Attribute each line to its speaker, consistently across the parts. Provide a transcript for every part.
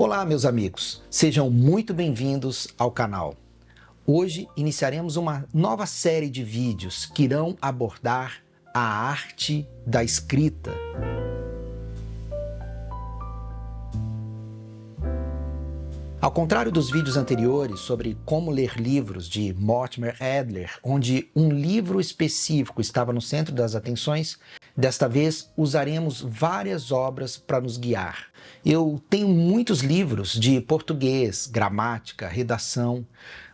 Speaker 1: Olá, meus amigos, sejam muito bem-vindos ao canal. Hoje iniciaremos uma nova série de vídeos que irão abordar a arte da escrita. Ao contrário dos vídeos anteriores sobre como ler livros de Mortimer Adler, onde um livro específico estava no centro das atenções, desta vez usaremos várias obras para nos guiar. Eu tenho muitos livros de português, gramática, redação,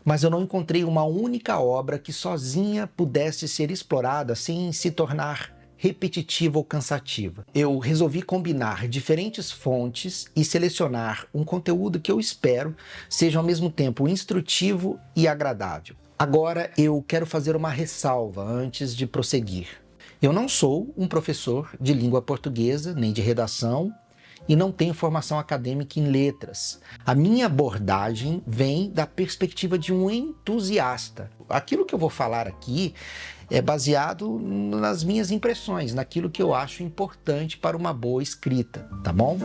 Speaker 1: mas eu não encontrei uma única obra que sozinha pudesse ser explorada sem se tornar repetitiva ou cansativa. Eu resolvi combinar diferentes fontes e selecionar um conteúdo que eu espero seja ao mesmo tempo instrutivo e agradável. Agora eu quero fazer uma ressalva antes de prosseguir. Eu não sou um professor de língua portuguesa, nem de redação, e não tenho formação acadêmica em letras. A minha abordagem vem da perspectiva de um entusiasta. Aquilo que eu vou falar aqui é baseado nas minhas impressões, naquilo que eu acho importante para uma boa escrita, tá bom?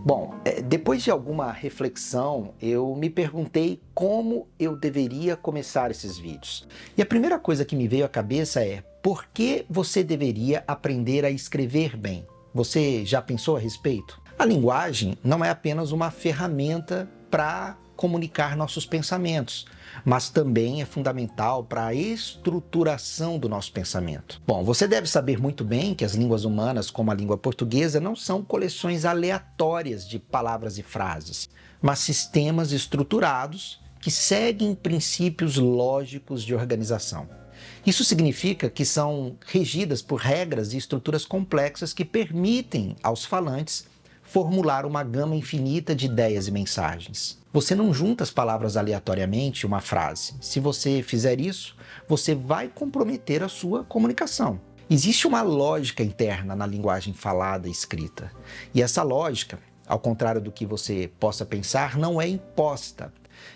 Speaker 1: Bom, depois de alguma reflexão, eu me perguntei como eu deveria começar esses vídeos. E a primeira coisa que me veio à cabeça é: por que você deveria aprender a escrever bem? Você já pensou a respeito? A linguagem não é apenas uma ferramenta para comunicar nossos pensamentos, mas também é fundamental para a estruturação do nosso pensamento. Bom, você deve saber muito bem que as línguas humanas, como a língua portuguesa, não são coleções aleatórias de palavras e frases, mas sistemas estruturados que seguem princípios lógicos de organização. Isso significa que são regidas por regras e estruturas complexas que permitem aos falantes formular uma gama infinita de ideias e mensagens. Você não junta as palavras aleatoriamente em uma frase. Se você fizer isso, você vai comprometer a sua comunicação. Existe uma lógica interna na linguagem falada e escrita. E essa lógica, ao contrário do que você possa pensar, não é imposta.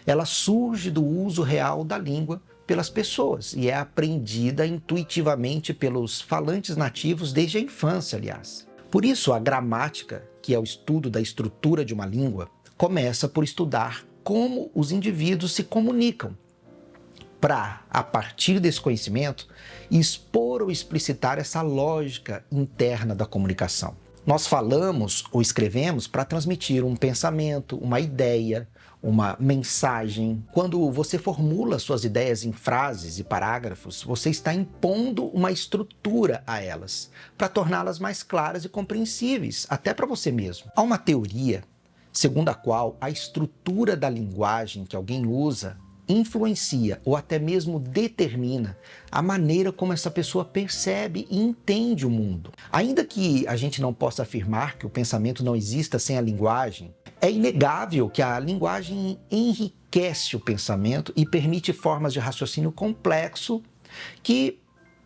Speaker 1: Ela surge do uso real da língua pelas pessoas e é aprendida intuitivamente pelos falantes nativos desde a infância, aliás. Por isso, a gramática, que é o estudo da estrutura de uma língua, começa por estudar como os indivíduos se comunicam, para, a partir desse conhecimento, expor ou explicitar essa lógica interna da comunicação. Nós falamos ou escrevemos para transmitir um pensamento, uma ideia, uma mensagem. Quando você formula suas ideias em frases e parágrafos, você está impondo uma estrutura a elas, para torná-las mais claras e compreensíveis, até para você mesmo. Há uma teoria segundo a qual a estrutura da linguagem que alguém usa influencia ou até mesmo determina a maneira como essa pessoa percebe e entende o mundo. Ainda que a gente não possa afirmar que o pensamento não exista sem a linguagem, é inegável que a linguagem enriquece o pensamento e permite formas de raciocínio complexo que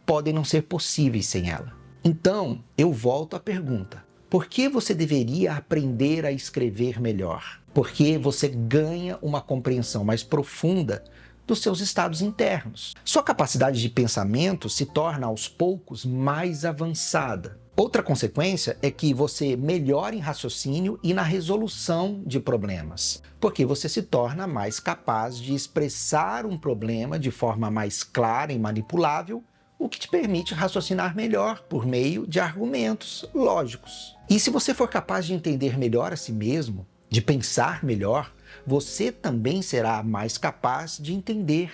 Speaker 1: podem não ser possíveis sem ela. Então, eu volto à pergunta: por que você deveria aprender a escrever melhor? Porque você ganha uma compreensão mais profunda dos seus estados internos. Sua capacidade de pensamento se torna aos poucos mais avançada. Outra consequência é que você melhora em raciocínio e na resolução de problemas, porque você se torna mais capaz de expressar um problema de forma mais clara e manipulável, o que te permite raciocinar melhor por meio de argumentos lógicos. E se você for capaz de entender melhor a si mesmo, de pensar melhor, você também será mais capaz de entender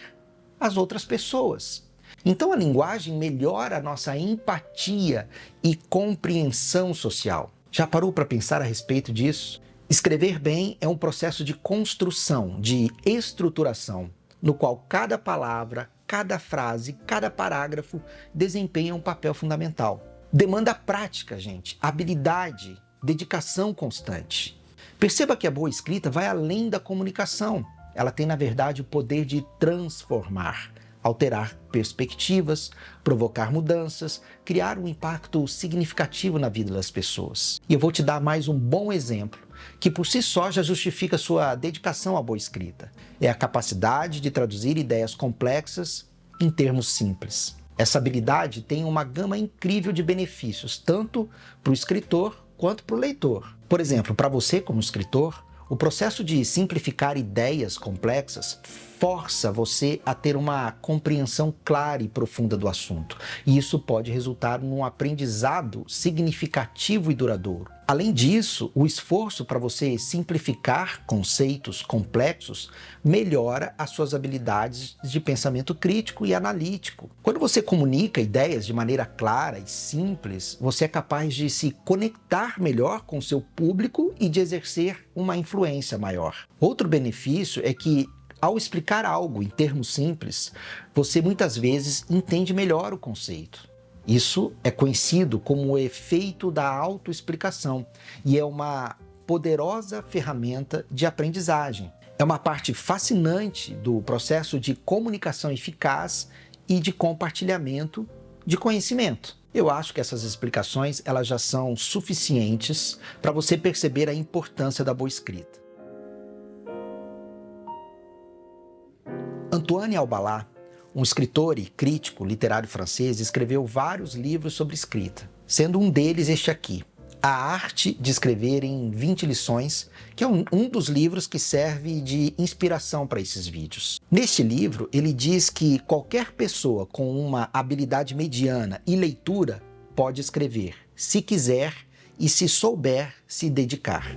Speaker 1: as outras pessoas. Então a linguagem melhora a nossa empatia e compreensão social. Já parou para pensar a respeito disso? Escrever bem é um processo de construção, de estruturação, no qual cada palavra, cada frase, cada parágrafo desempenha um papel fundamental. Demanda prática, gente, habilidade, dedicação constante. Perceba que a boa escrita vai além da comunicação. Ela tem, na verdade, o poder de transformar, alterar perspectivas, provocar mudanças, criar um impacto significativo na vida das pessoas. E eu vou te dar mais um bom exemplo, que por si só já justifica sua dedicação à boa escrita. É a capacidade de traduzir ideias complexas em termos simples. Essa habilidade tem uma gama incrível de benefícios, tanto para o escritor quanto para o leitor. Por exemplo, para você como escritor, o processo de simplificar ideias complexas força você a ter uma compreensão clara e profunda do assunto. E isso pode resultar num aprendizado significativo e duradouro. Além disso, o esforço para você simplificar conceitos complexos melhora as suas habilidades de pensamento crítico e analítico. Quando você comunica ideias de maneira clara e simples, você é capaz de se conectar melhor com seu público e de exercer uma influência maior. Outro benefício é que, ao explicar algo em termos simples, você muitas vezes entende melhor o conceito. Isso é conhecido como o efeito da autoexplicação e é uma poderosa ferramenta de aprendizagem. É uma parte fascinante do processo de comunicação eficaz e de compartilhamento de conhecimento. Eu acho que essas explicações elas já são suficientes para você perceber a importância da boa escrita. Antoine Albalat, um escritor e crítico literário francês, escreveu vários livros sobre escrita, sendo um deles este aqui, A Arte de Escrever em 20 Lições, que é um dos livros que serve de inspiração para esses vídeos. Neste livro, ele diz que qualquer pessoa com uma habilidade mediana e leitura pode escrever, se quiser e se souber se dedicar.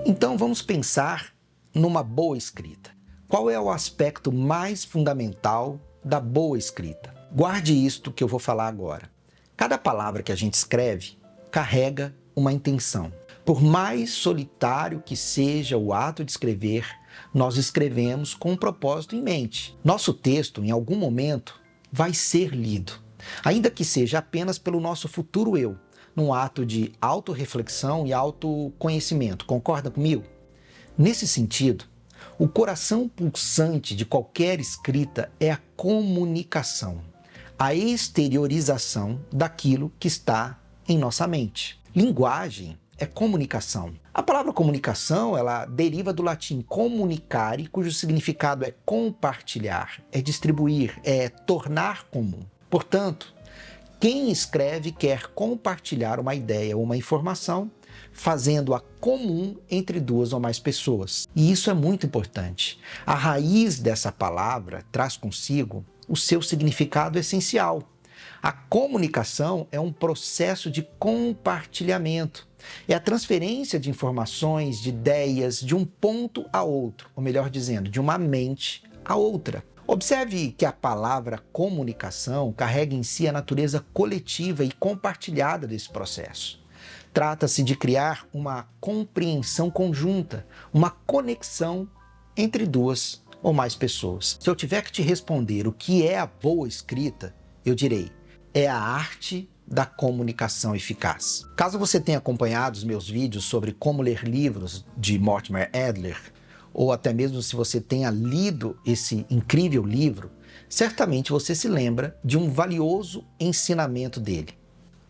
Speaker 1: Então vamos pensar numa boa escrita. Qual é o aspecto mais fundamental da boa escrita? Guarde isto que eu vou falar agora. Cada palavra que a gente escreve carrega uma intenção. Por mais solitário que seja o ato de escrever, nós escrevemos com um propósito em mente. Nosso texto, em algum momento, vai ser lido, ainda que seja apenas pelo nosso futuro eu, num ato de autorreflexão e autoconhecimento. Concorda comigo? Nesse sentido, o coração pulsante de qualquer escrita é a comunicação, a exteriorização daquilo que está em nossa mente. Linguagem é comunicação. A palavra comunicação, ela deriva do latim comunicare, cujo significado é compartilhar, é distribuir, é tornar comum. Portanto, quem escreve quer compartilhar uma ideia ou uma informação, fazendo-a comum entre duas ou mais pessoas. E isso é muito importante. A raiz dessa palavra traz consigo o seu significado essencial. A comunicação é um processo de compartilhamento. É a transferência de informações, de ideias, de um ponto a outro, ou melhor dizendo, de uma mente a outra. Observe que a palavra comunicação carrega em si a natureza coletiva e compartilhada desse processo. Trata-se de criar uma compreensão conjunta, uma conexão entre duas ou mais pessoas. Se eu tiver que te responder o que é a boa escrita, eu direi, é a arte da comunicação eficaz. Caso você tenha acompanhado os meus vídeos sobre como ler livros de Mortimer Adler, ou até mesmo se você tenha lido esse incrível livro, certamente você se lembra de um valioso ensinamento dele.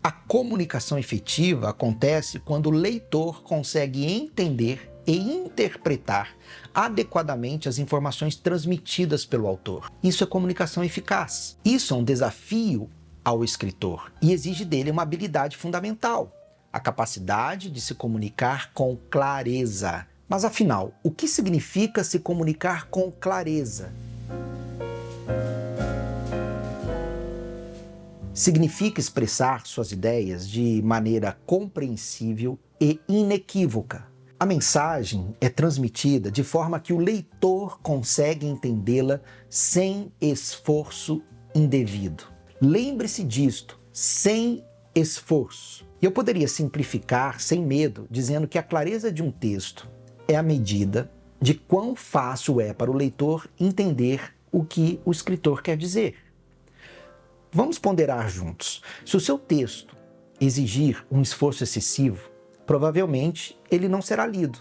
Speaker 1: A comunicação efetiva acontece quando o leitor consegue entender e interpretar adequadamente as informações transmitidas pelo autor. Isso é comunicação eficaz. Isso é um desafio ao escritor e exige dele uma habilidade fundamental, a capacidade de se comunicar com clareza. Mas afinal, o que significa se comunicar com clareza? Significa expressar suas ideias de maneira compreensível e inequívoca. A mensagem é transmitida de forma que o leitor consegue entendê-la sem esforço indevido. Lembre-se disto, sem esforço. E eu poderia simplificar sem medo, dizendo que a clareza de um texto é a medida de quão fácil é para o leitor entender o que o escritor quer dizer. Vamos ponderar juntos. Se o seu texto exigir um esforço excessivo, provavelmente ele não será lido.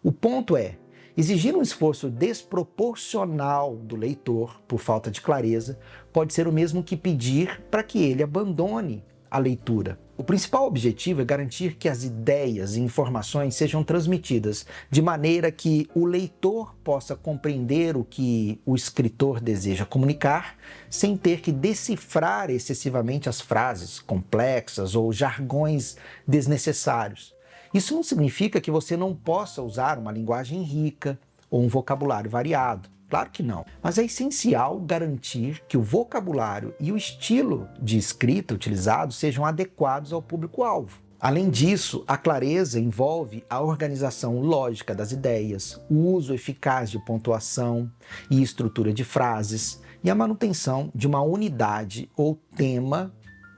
Speaker 1: O ponto é, exigir um esforço desproporcional do leitor por falta de clareza pode ser o mesmo que pedir para que ele abandone a leitura? O principal objetivo é garantir que as ideias e informações sejam transmitidas de maneira que o leitor possa compreender o que o escritor deseja comunicar, sem ter que decifrar excessivamente as frases complexas ou jargões desnecessários. Isso não significa que você não possa usar uma linguagem rica ou um vocabulário variado. Claro que não. Mas é essencial garantir que o vocabulário e o estilo de escrita utilizado sejam adequados ao público-alvo. Além disso, a clareza envolve a organização lógica das ideias, o uso eficaz de pontuação e estrutura de frases e a manutenção de uma unidade ou tema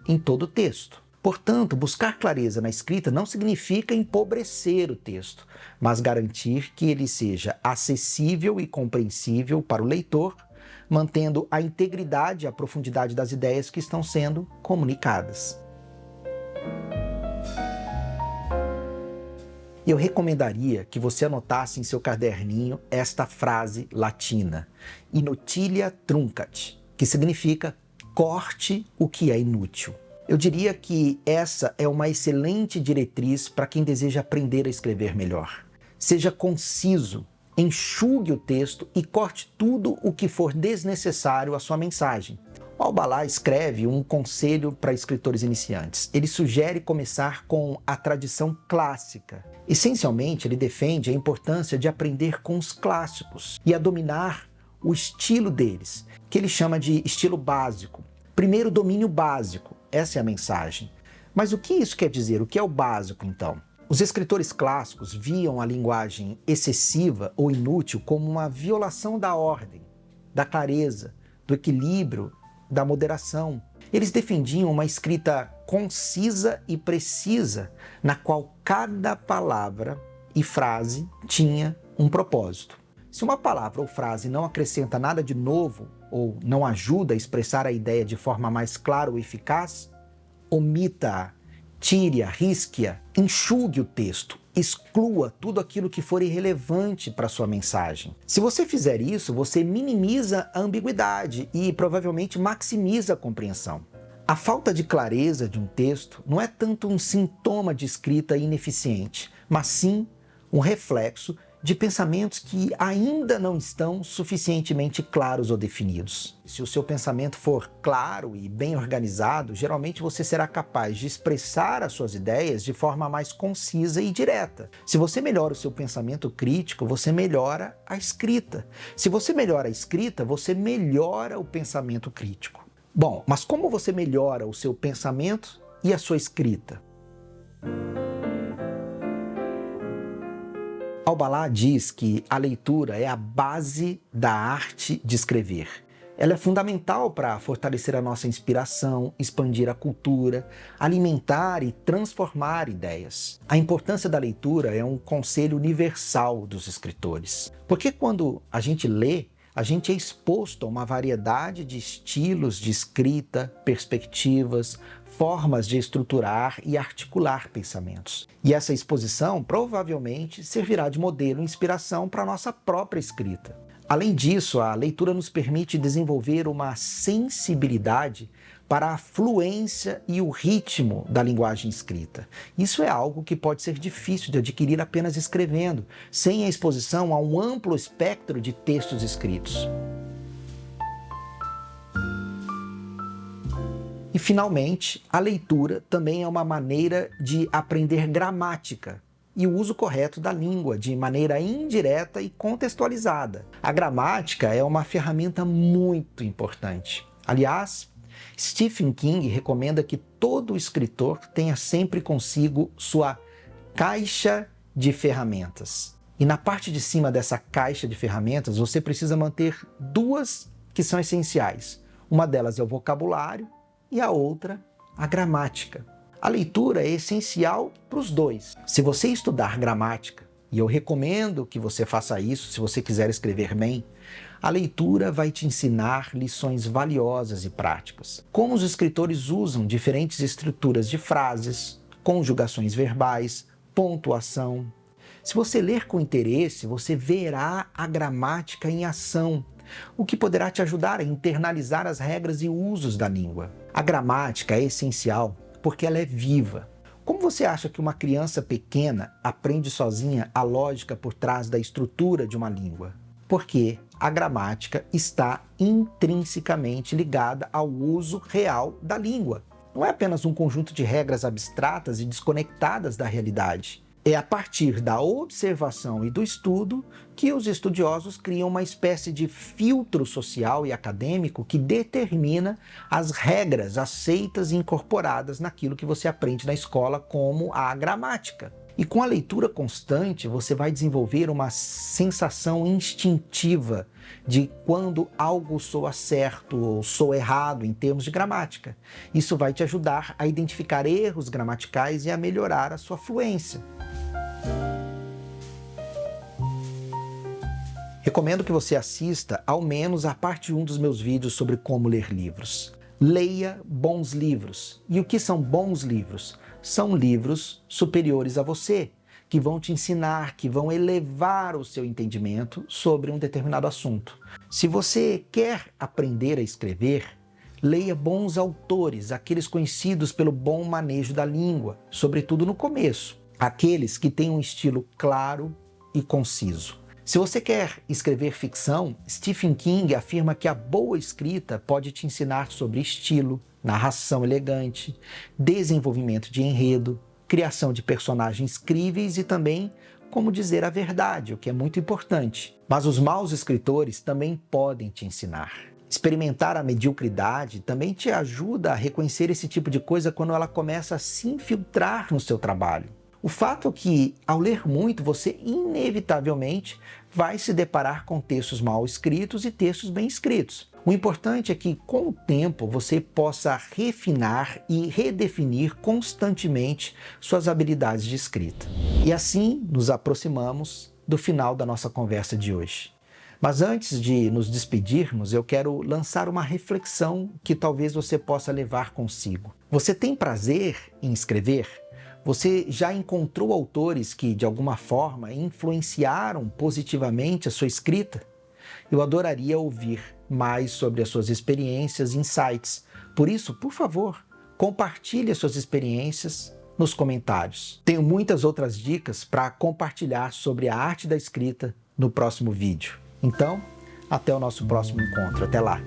Speaker 1: em todo o texto. Portanto, buscar clareza na escrita não significa empobrecer o texto, mas garantir que ele seja acessível e compreensível para o leitor, mantendo a integridade e a profundidade das ideias que estão sendo comunicadas. Eu recomendaria que você anotasse em seu caderninho esta frase latina, inutilia truncat, que significa corte o que é inútil. Eu diria que essa é uma excelente diretriz para quem deseja aprender a escrever melhor. Seja conciso, enxugue o texto e corte tudo o que for desnecessário à sua mensagem. O Albalá escreve um conselho para escritores iniciantes. Ele sugere começar com a tradição clássica. Essencialmente, ele defende a importância de aprender com os clássicos e a dominar o estilo deles, que ele chama de estilo básico. Primeiro, domínio básico. Essa é a mensagem. Mas o que isso quer dizer? O que é o básico, então? Os escritores clássicos viam a linguagem excessiva ou inútil como uma violação da ordem, da clareza, do equilíbrio, da moderação. Eles defendiam uma escrita concisa e precisa, na qual cada palavra e frase tinha um propósito. Se uma palavra ou frase não acrescenta nada de novo ou não ajuda a expressar a ideia de forma mais clara ou eficaz, omita-a, tire-a, risque-a, enxugue o texto, exclua tudo aquilo que for irrelevante para sua mensagem. Se você fizer isso, você minimiza a ambiguidade e provavelmente maximiza a compreensão. A falta de clareza de um texto não é tanto um sintoma de escrita ineficiente, mas sim um reflexo de pensamentos que ainda não estão suficientemente claros ou definidos. Se o seu pensamento for claro e bem organizado, geralmente você será capaz de expressar as suas ideias de forma mais concisa e direta. Se você melhora o seu pensamento crítico, você melhora a escrita. Se você melhora a escrita, você melhora o pensamento crítico. Bom, mas como você melhora o seu pensamento e a sua escrita? Albalá diz que a leitura é a base da arte de escrever. Ela é fundamental para fortalecer a nossa inspiração, expandir a cultura, alimentar e transformar ideias. A importância da leitura é um conselho universal dos escritores. Porque quando a gente lê, a gente é exposto a uma variedade de estilos de escrita, perspectivas, formas de estruturar e articular pensamentos. E essa exposição provavelmente servirá de modelo e inspiração para a nossa própria escrita. Além disso, a leitura nos permite desenvolver uma sensibilidade para a fluência e o ritmo da linguagem escrita. Isso é algo que pode ser difícil de adquirir apenas escrevendo, sem a exposição a um amplo espectro de textos escritos. E, finalmente, a leitura também é uma maneira de aprender gramática e o uso correto da língua de maneira indireta e contextualizada. A gramática é uma ferramenta muito importante. Aliás, Stephen King recomenda que todo escritor tenha sempre consigo sua caixa de ferramentas. E na parte de cima dessa caixa de ferramentas, você precisa manter duas que são essenciais. Uma delas é o vocabulário e a outra, a gramática. A leitura é essencial para os dois. Se você estudar gramática, e eu recomendo que você faça isso se você quiser escrever bem, a leitura vai te ensinar lições valiosas e práticas. Como os escritores usam diferentes estruturas de frases, conjugações verbais, pontuação. Se você ler com interesse, você verá a gramática em ação, o que poderá te ajudar a internalizar as regras e usos da língua. A gramática é essencial porque ela é viva. Como você acha que uma criança pequena aprende sozinha a lógica por trás da estrutura de uma língua? Porque a gramática está intrinsecamente ligada ao uso real da língua. Não é apenas um conjunto de regras abstratas e desconectadas da realidade. É a partir da observação e do estudo que os estudiosos criam uma espécie de filtro social e acadêmico que determina as regras aceitas e incorporadas naquilo que você aprende na escola, como a gramática. E com a leitura constante, você vai desenvolver uma sensação instintiva de quando algo soa certo ou soa errado em termos de gramática. Isso vai te ajudar a identificar erros gramaticais e a melhorar a sua fluência. Recomendo que você assista ao menos a parte 1 dos meus vídeos sobre como ler livros. Leia bons livros. E o que são bons livros? São livros superiores a você, que vão te ensinar, que vão elevar o seu entendimento sobre um determinado assunto. Se você quer aprender a escrever, leia bons autores, aqueles conhecidos pelo bom manejo da língua, sobretudo no começo, aqueles que têm um estilo claro e conciso. Se você quer escrever ficção, Stephen King afirma que a boa escrita pode te ensinar sobre estilo, narração elegante, desenvolvimento de enredo, criação de personagens críveis e também como dizer a verdade, o que é muito importante. Mas os maus escritores também podem te ensinar. Experimentar a mediocridade também te ajuda a reconhecer esse tipo de coisa quando ela começa a se infiltrar no seu trabalho. O fato é que, ao ler muito, você inevitavelmente vai se deparar com textos mal escritos e textos bem escritos. O importante é que, com o tempo, você possa refinar e redefinir constantemente suas habilidades de escrita. E assim nos aproximamos do final da nossa conversa de hoje. Mas antes de nos despedirmos, eu quero lançar uma reflexão que talvez você possa levar consigo. Você tem prazer em escrever? Você já encontrou autores que, de alguma forma, influenciaram positivamente a sua escrita? Eu adoraria ouvir mais sobre as suas experiências e insights. Por isso, por favor, compartilhe as suas experiências nos comentários. Tenho muitas outras dicas para compartilhar sobre a arte da escrita no próximo vídeo. Então, até o nosso próximo encontro. Até lá!